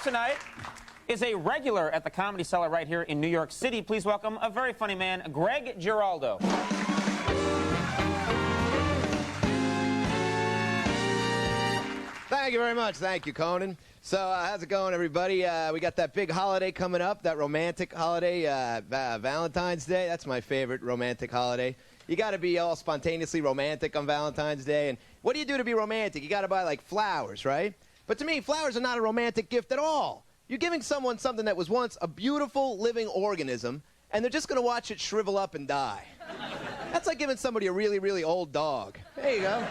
tonight is a regular at the Comedy Cellar right here in New York City. Please welcome a very funny man, Greg Giraldo. Thank you very much. Thank you, Conan. So, how's it going, everybody? We got that big holiday coming up, that romantic holiday, Valentine's Day. That's my favorite romantic holiday. You got to be all spontaneously romantic on Valentine's Day. And what do you do to be romantic? You got to buy, like, flowers, right? But to me, flowers are not a romantic gift at all. You're giving someone something that was once a beautiful living organism, and they're just going to watch it shrivel up and die. That's like giving somebody a really, really old dog. There you go.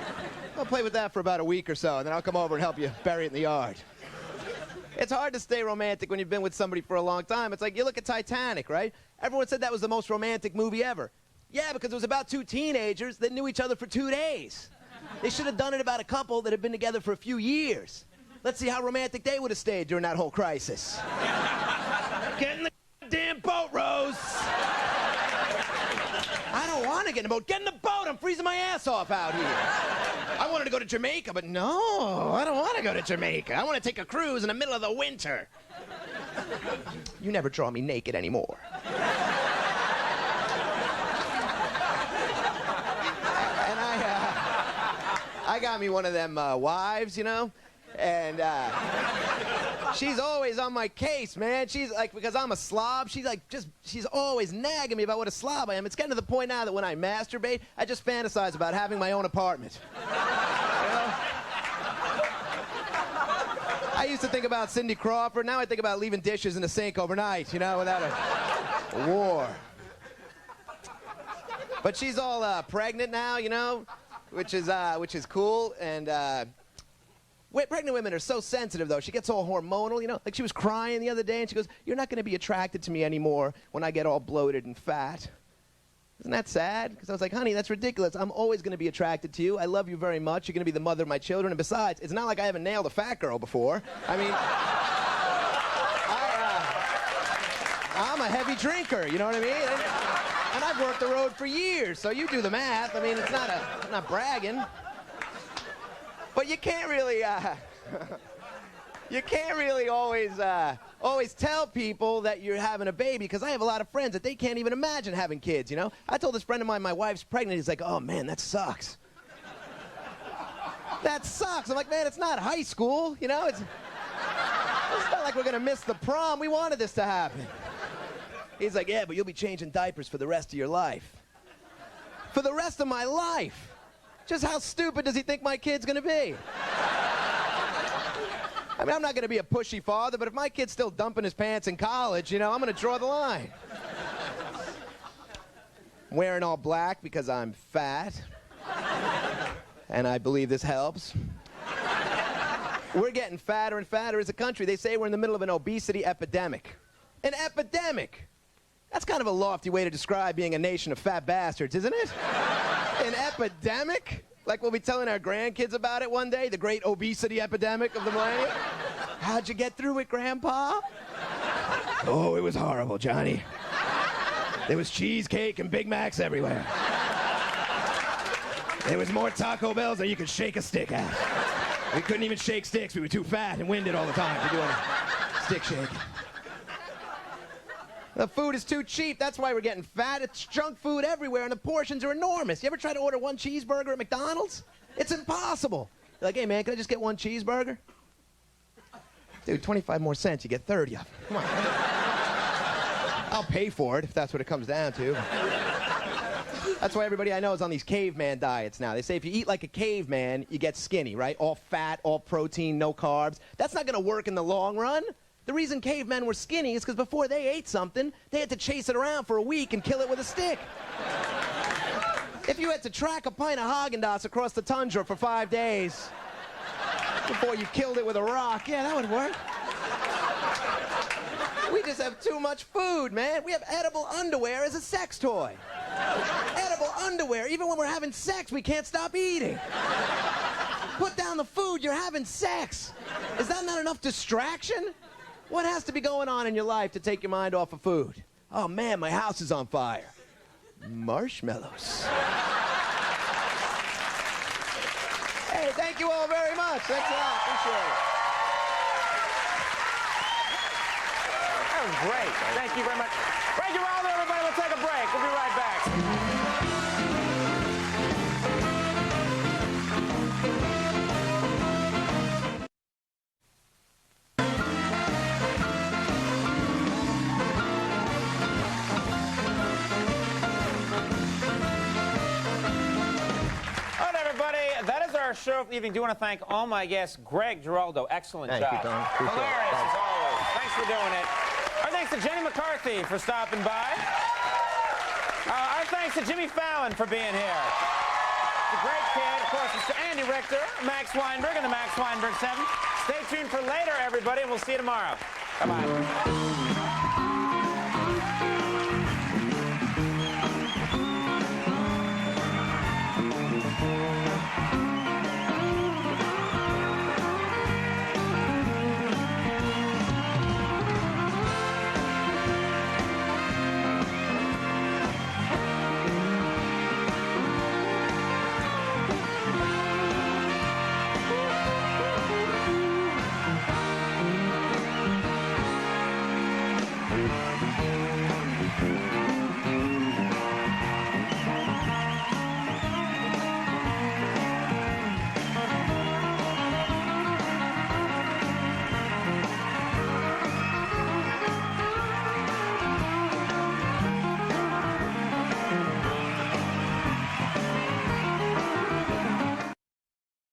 I'll play with that for about a week or so, and then I'll come over and help you bury it in the yard. It's hard to stay romantic when you've been with somebody for a long time. It's like, you look at Titanic, right? Everyone said that was the most romantic movie ever. Yeah, because it was about two teenagers that knew each other for 2 days. They should have done it about a couple that had been together for a few years. Let's see how romantic they would have stayed during that whole crisis. Get in the damn boat, Rose! I don't want to get in the boat. Get in the boat! I'm freezing my ass off out here. I wanted to go to Jamaica, but no, I don't want to go to Jamaica. I want to take a cruise in the middle of the winter. You never draw me naked anymore. And I got me one of them wives, you know? And she's always on my case, man. She's like, because I'm a slob, she's always nagging me about what a slob I am. It's getting to the point now that when I masturbate, I just fantasize about having my own apartment. You know? I used to think about Cindy Crawford. Now I think about leaving dishes in the sink overnight, you know, without a war. But she's all pregnant now, you know, which is cool. And pregnant women are so sensitive, though. She gets all hormonal, you know? Like, she was crying the other day, and she goes, "You're not going to be attracted to me anymore when I get all bloated and fat." Isn't that sad? Because I was like, honey, that's ridiculous. I'm always going to be attracted to you. I love you very much. You're going to be the mother of my children. And besides, it's not like I haven't nailed a fat girl before. I mean, I'm a heavy drinker, you know what I mean? And I've worked the road for years, so you do the math. I mean, I'm not bragging. But you can't really always tell people that you're having a baby, because I have a lot of friends that they can't even imagine having kids, you know? I told this friend of mine my wife's pregnant. He's like, "Oh, man, that sucks." That sucks. I'm like, man, it's not high school, you know? It's not like we're going to miss the prom. We wanted this to happen. He's like, "Yeah, but you'll be changing diapers for the rest of your life." For the rest of my life? Just how stupid does he think my kid's gonna be? I mean, I'm not gonna be a pushy father, but if my kid's still dumping his pants in college, you know, I'm gonna draw the line. I'm wearing all black because I'm fat. And I believe this helps. We're getting fatter and fatter as a country. They say we're in the middle of an obesity epidemic. An epidemic? That's kind of a lofty way to describe being a nation of fat bastards, isn't it? An epidemic? Like we'll be telling our grandkids about it one day, the great obesity epidemic of the millennium? How'd you get through it, Grandpa? Oh, it was horrible, Johnny. There was cheesecake and Big Macs everywhere. There was more Taco Bells than you could shake a stick at. We couldn't even shake sticks. We were too fat and winded all the time for doing a stick shake. The food is too cheap. That's why we're getting fat. It's junk food everywhere, and the portions are enormous. You ever try to order one cheeseburger at McDonald's? It's impossible. You're like, "Hey, man, can I just get one cheeseburger?" Dude, 25 more cents, you get 30 of them. Come on. I'll pay for it if that's what it comes down to. That's why everybody I know is on these caveman diets now. They say if you eat like a caveman, you get skinny, right? All fat, all protein, no carbs. That's not going to work in the long run. The reason cavemen were skinny is because before they ate something, they had to chase it around for a week and kill it with a stick. If you had to track a pint of Haagen-Dazs across the tundra for 5 days before you killed it with a rock, yeah, that would work. We just have too much food, man. We have edible underwear as a sex toy. Edible underwear. Even when we're having sex, we can't stop eating. Put down the food, you're having sex. Is that not enough distraction? What has to be going on in your life to take your mind off of food? Oh, man, my house is on fire. Marshmallows. Hey, thank you all very much. Thanks a lot. Appreciate it. was great. Thank you very much. Greg Giraldo, everybody. We'll take a break. We'll be right back. That is our show for the evening. Do want to thank all my guests. Greg Giraldo, excellent job. Thank you, Tom. Appreciate it. Hilarious as always. Thanks for doing it. Our thanks to Jenny McCarthy for stopping by. Our thanks to Jimmy Fallon for being here. The great kid, of course, it's to Andy Richter, Max Weinberg, and the Max Weinberg 7. Stay tuned for later, everybody, and we'll see you tomorrow. Bye-bye.